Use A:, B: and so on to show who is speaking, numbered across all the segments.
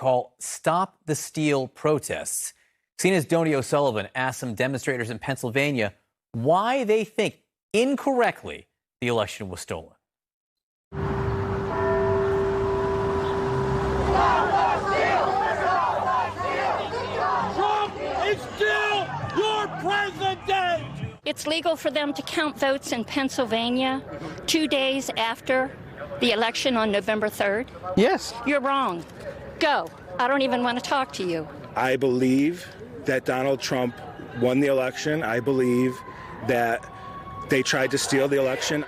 A: call Stop the Steal protests. CNN's Donie O'Sullivan asked some demonstrators in Pennsylvania why they think incorrectly the election was stolen.
B: It's legal for them to count votes in Pennsylvania 2 days after the election on November 3rd?
C: Yes.
B: You're wrong. Go. I don't even want to talk to you.
D: I believe that Donald Trump won the election. I believe that they tried to steal the election.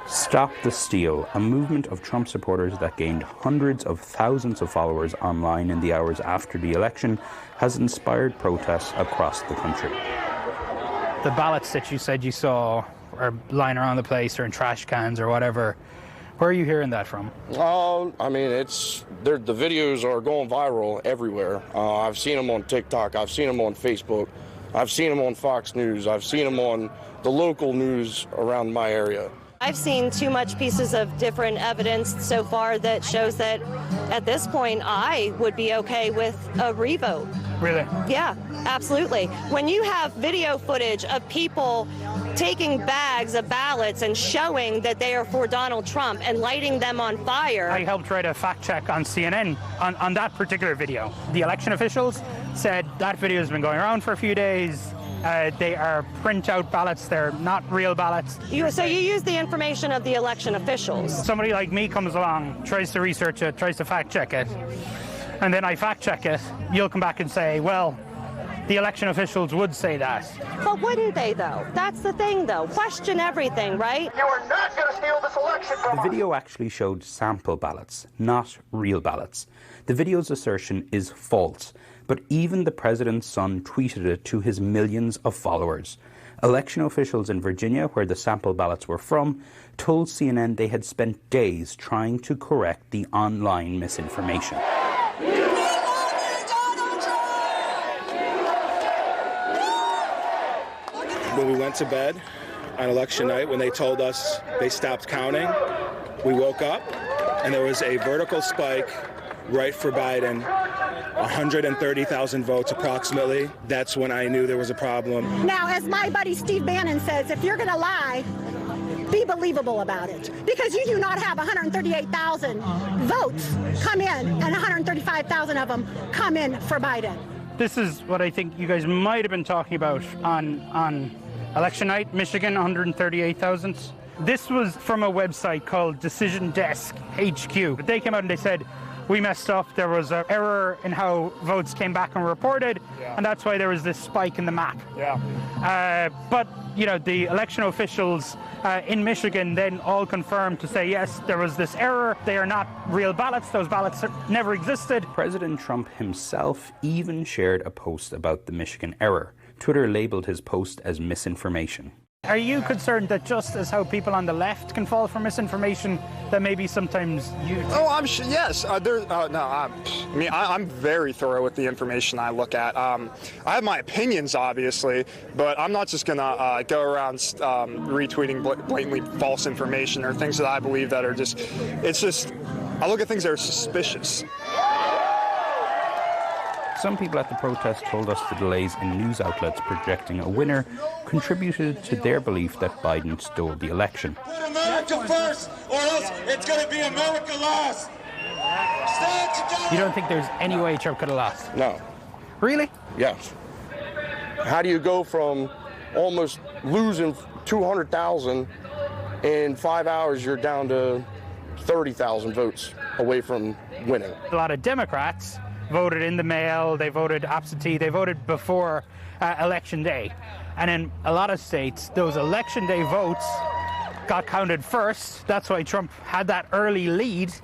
E: Stop the Steal, a movement of Trump supporters that gained hundreds of thousands of followers online in the hours after the election, has inspired protests across the country.
C: The ballots that you said you saw are lying around the place or in trash cans or whatever. Where are you hearing that from?
F: I mean, the videos are going viral everywhere. I've seen them on TikTok. I've seen them on Facebook. I've seen them on Fox News. I've seen them on the local news around my area.
G: I've seen too much pieces of different evidence so far that shows that at this point I would be okay with a revote.
C: Really?
G: Yeah, absolutely. When you have video footage of people taking bags of ballots and showing that they are for Donald Trump and lighting them on fire.
C: I helped write a fact check on CNN on that particular video. The election officials said that video has been going around for a few days. They are printout ballots. They're not real ballots.
G: So you use the information of the election officials.
C: Somebody like me comes along, tries to research it, tries to fact check it, and then I fact check it. You'll come back and say, well, the election officials would say that.
G: But wouldn't they, though? That's the thing, though. Question everything, right?
H: You are not going to steal this election from us.
E: The video actually showed sample ballots, not real ballots. The video's assertion is false, but even the president's son tweeted it to his millions of followers. Election officials in Virginia, where the sample ballots were from, told CNN they had spent days trying to correct the online misinformation.
D: When we went to bed on election night, when they told us they stopped counting, we woke up and there was a vertical spike right for Biden, 130,000 votes approximately. That's when I knew there was a problem.
I: Now, as my buddy Steve Bannon says, if you're going to lie, be believable about it. Because you do not have 138,000 votes come in and 135,000 of them come in for Biden.
C: This is what I think you guys might have been talking about on election night, Michigan, 138,000. This was from a website called Decision Desk HQ. They came out and they said, we messed up. There was an error in how votes came back and reported, and that's why there was this spike in the map. But, you know, the election officials in Michigan then all confirmed to say, yes, there was this error. They are not real ballots. Those ballots never existed.
E: President Trump himself even shared a post about the Michigan error. Twitter labeled his post as misinformation.
C: Are you concerned that just as how people on the left can fall for misinformation, that maybe sometimes you...
J: Oh, I'm sure, yes. I'm very thorough with the information I look at. I have my opinions, obviously, but I'm not just going to go around retweeting blatantly false information or things that I believe that are just... It's just... I look at things that are suspicious.
E: Some people at the protest told us the delays in news outlets projecting a winner contributed to their belief that Biden stole the election.
H: Put America first, or else it's going to be America last. Stand together.
C: You don't think there's any way Trump could have lost?
F: No.
C: Really?
F: Yes. How do you go from almost losing 200,000 in 5 hours, you're down to 30,000 votes away from winning?
C: A lot of Democrats voted in the mail, they voted absentee, they voted before Election Day. And in a lot of states, those Election Day votes got counted first. That's why Trump had that early lead.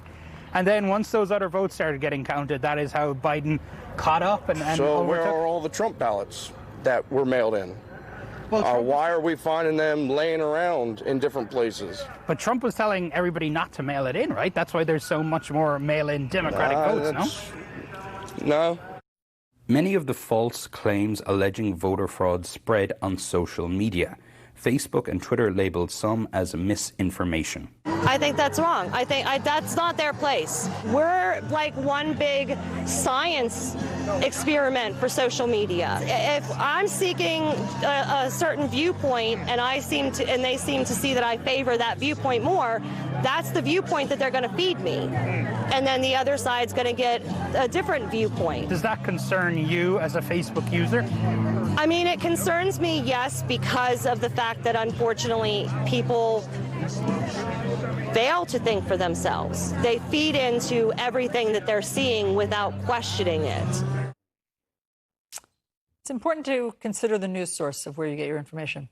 C: And then once those other votes started getting counted, that is how Biden caught up and
F: So
C: overtook.
F: where are all the Trump ballots that were mailed in?
C: Well,
F: Why are we finding them laying around in different places?
C: But Trump was telling everybody not to mail it in, right? That's why there's so much more mail-in Democratic votes, no?
F: No.
E: Many of the false claims alleging voter fraud spread on social media. Facebook and Twitter labeled some as misinformation.
G: I think that's wrong. I think that's not their place. We're like one big science experiment for social media. If I'm seeking a certain viewpoint and they seem to see that I favor that viewpoint more, that's the viewpoint that they're going to feed me. And then the other side's going to get a different viewpoint.
C: Does that concern you as a Facebook user?
G: I mean, it concerns me, yes, because of the fact that unfortunately people fail to think for themselves. They feed into everything that they're seeing without questioning it.
K: It's important to consider the news source of where you get your information.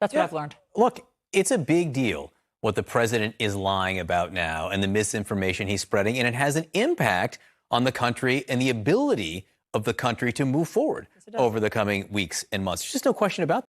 K: That's what I've learned.
A: Look, it's a big deal what the president is lying about now and the misinformation he's spreading, and it has an impact on the country and the ability of the country to move forward over the coming weeks and months. There's just no question about that.